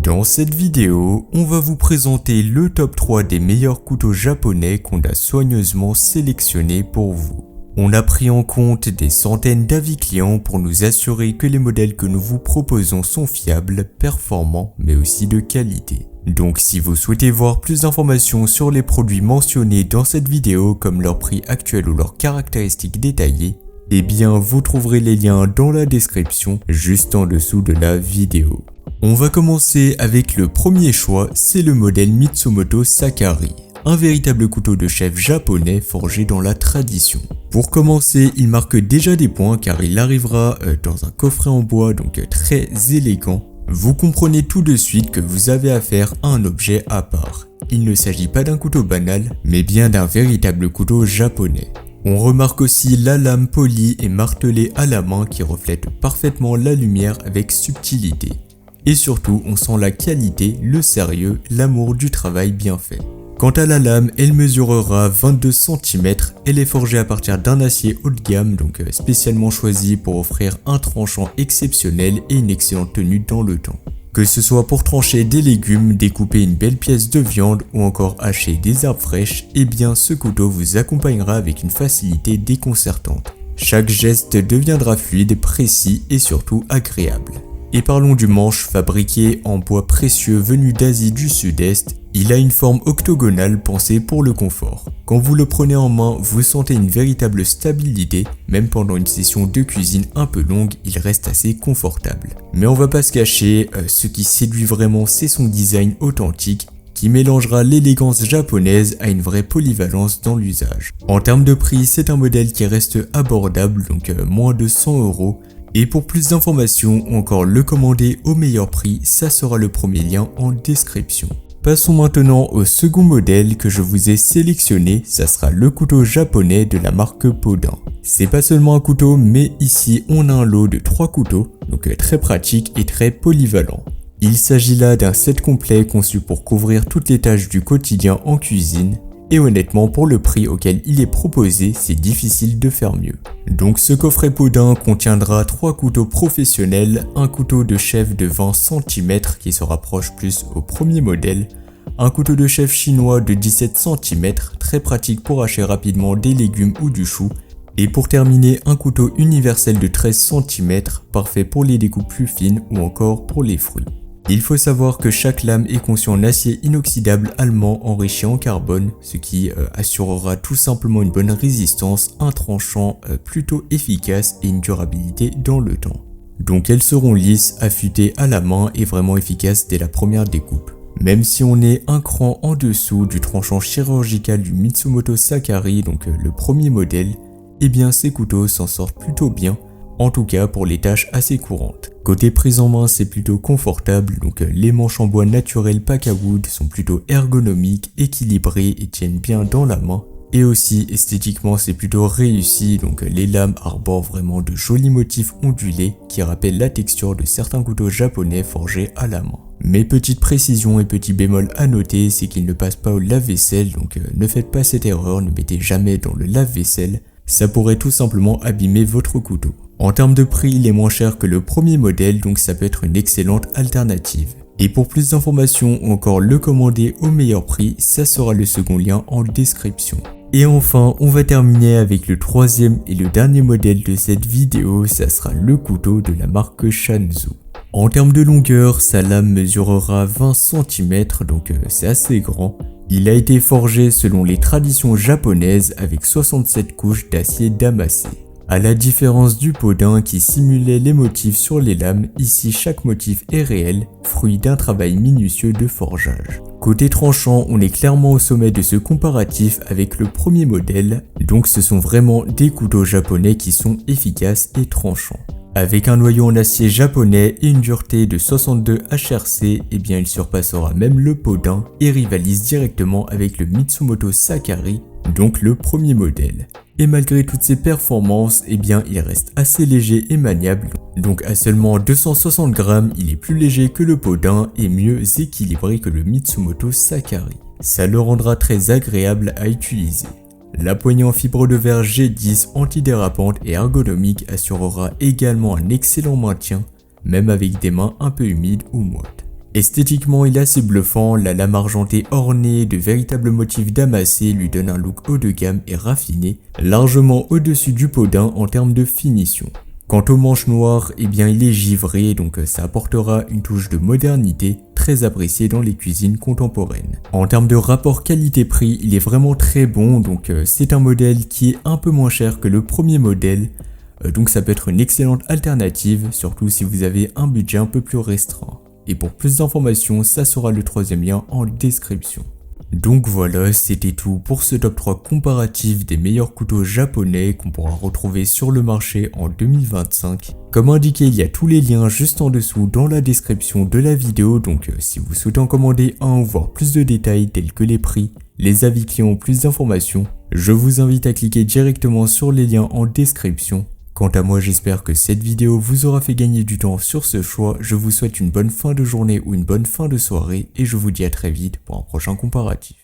Dans cette vidéo, on va vous présenter le top 3 des meilleurs couteaux japonais qu'on a soigneusement sélectionnés pour vous. On a pris en compte des centaines d'avis clients pour nous assurer que les modèles que nous vous proposons sont fiables, performants, mais aussi de qualité. Donc si vous souhaitez voir plus d'informations sur les produits mentionnés dans cette vidéo comme leur prix actuel ou leurs caractéristiques détaillées, eh bien vous trouverez les liens dans la description juste en dessous de la vidéo. On va commencer avec le premier choix, c'est le modèle Mitsumoto Sakari, un véritable couteau de chef japonais forgé dans la tradition. Pour commencer, il marque déjà des points car il arrivera dans un coffret en bois donc très élégant. Vous comprenez tout de suite que vous avez affaire à un objet à part. Il ne s'agit pas d'un couteau banal, mais bien d'un véritable couteau japonais. On remarque aussi la lame polie et martelée à la main qui reflète parfaitement la lumière avec subtilité. Et surtout, on sent la qualité, le sérieux, l'amour du travail bien fait. Quant à la lame, elle mesurera 22 cm, elle est forgée à partir d'un acier haut de gamme, donc spécialement choisi pour offrir un tranchant exceptionnel et une excellente tenue dans le temps. Que ce soit pour trancher des légumes, découper une belle pièce de viande ou encore hacher des herbes fraîches, eh bien ce couteau vous accompagnera avec une facilité déconcertante. Chaque geste deviendra fluide, précis et surtout agréable. Et parlons du manche, fabriqué en bois précieux venu d'Asie du Sud-Est, il a une forme octogonale pensée pour le confort. Quand vous le prenez en main, vous sentez une véritable stabilité, même pendant une session de cuisine un peu longue, il reste assez confortable. Mais on va pas se cacher, ce qui séduit vraiment c'est son design authentique, qui mélangera l'élégance japonaise à une vraie polyvalence dans l'usage. En termes de prix, c'est un modèle qui reste abordable, donc moins de 100 €. Et pour plus d'informations ou encore le commander au meilleur prix, ça sera le premier lien en description. Passons maintenant au second modèle que je vous ai sélectionné, ça sera le couteau japonais de la marque Podin. C'est pas seulement un couteau, mais ici on a un lot de 3 couteaux, donc très pratique et très polyvalent. Il s'agit là d'un set complet conçu pour couvrir toutes les tâches du quotidien en cuisine. Et honnêtement, pour le prix auquel il est proposé, c'est difficile de faire mieux. Donc ce coffret Podin contiendra 3 couteaux professionnels, un couteau de chef de 20 cm qui se rapproche plus au premier modèle, un couteau de chef chinois de 17 cm, très pratique pour hacher rapidement des légumes ou du chou, et pour terminer un couteau universel de 13 cm, parfait pour les découpes plus fines ou encore pour les fruits. Il faut savoir que chaque lame est conçue en acier inoxydable allemand enrichi en carbone, ce qui assurera tout simplement une bonne résistance, un tranchant plutôt efficace et une durabilité dans le temps. Donc elles seront lisses, affûtées à la main et vraiment efficaces dès la première découpe. Même si on est un cran en dessous du tranchant chirurgical du Mitsumoto Sakari, donc le premier modèle, eh bien ces couteaux s'en sortent plutôt bien, en tout cas pour les tâches assez courantes. Côté prise en main, c'est plutôt confortable, donc les manches en bois naturel Pakawood sont plutôt ergonomiques, équilibrées et tiennent bien dans la main. Et aussi esthétiquement c'est plutôt réussi, donc les lames arborent vraiment de jolis motifs ondulés qui rappellent la texture de certains couteaux japonais forgés à la main. Mais petite précision et petit bémol à noter, c'est qu'ils ne passent pas au lave-vaisselle, donc ne faites pas cette erreur, ne mettez jamais dans le lave-vaisselle, ça pourrait tout simplement abîmer votre couteau. En termes de prix, il est moins cher que le premier modèle, donc ça peut être une excellente alternative. Et pour plus d'informations ou encore le commander au meilleur prix, ça sera le second lien en description. Et enfin, on va terminer avec le troisième et le dernier modèle de cette vidéo, ça sera le couteau de la marque Shanzu. En termes de longueur, sa lame mesurera 20 cm, donc c'est assez grand. Il a été forgé selon les traditions japonaises avec 67 couches d'acier damassé. À la différence du Podin qui simulait les motifs sur les lames, ici chaque motif est réel, fruit d'un travail minutieux de forgeage. Côté tranchant, on est clairement au sommet de ce comparatif avec le premier modèle, donc ce sont vraiment des couteaux japonais qui sont efficaces et tranchants. Avec un noyau en acier japonais et une dureté de 62 HRC, eh bien il surpassera même le Podin et rivalise directement avec le Mitsumoto Sakari, donc le premier modèle. Et malgré toutes ces performances, eh bien il reste assez léger et maniable, donc à seulement 260 grammes, il est plus léger que le Podin et mieux équilibré que le Mitsumoto Sakari. Ça le rendra très agréable à utiliser. La poignée en fibre de verre G10 antidérapante et ergonomique assurera également un excellent maintien, même avec des mains un peu humides ou moites. Esthétiquement, il est assez bluffant, la lame argentée ornée de véritables motifs damassés lui donne un look haut de gamme et raffiné, largement au-dessus du Podin en termes de finition. Quant au manche noir, eh bien il est givré, donc ça apportera une touche de modernité très appréciée dans les cuisines contemporaines. En termes de rapport qualité-prix, il est vraiment très bon, donc c'est un modèle qui est un peu moins cher que le premier modèle, donc ça peut être une excellente alternative, surtout si vous avez un budget un peu plus restreint. Et pour plus d'informations, ça sera le troisième lien en description. Donc voilà, c'était tout pour ce top 3 comparatif des meilleurs couteaux japonais qu'on pourra retrouver sur le marché en 2025. Comme indiqué, il y a tous les liens juste en dessous dans la description de la vidéo, donc si vous souhaitez en commander un ou voir plus de détails tels que les prix, les avis clients, plus d'informations, je vous invite à cliquer directement sur les liens en description. Quant à moi, j'espère que cette vidéo vous aura fait gagner du temps sur ce choix. Je vous souhaite une bonne fin de journée ou une bonne fin de soirée et je vous dis à très vite pour un prochain comparatif.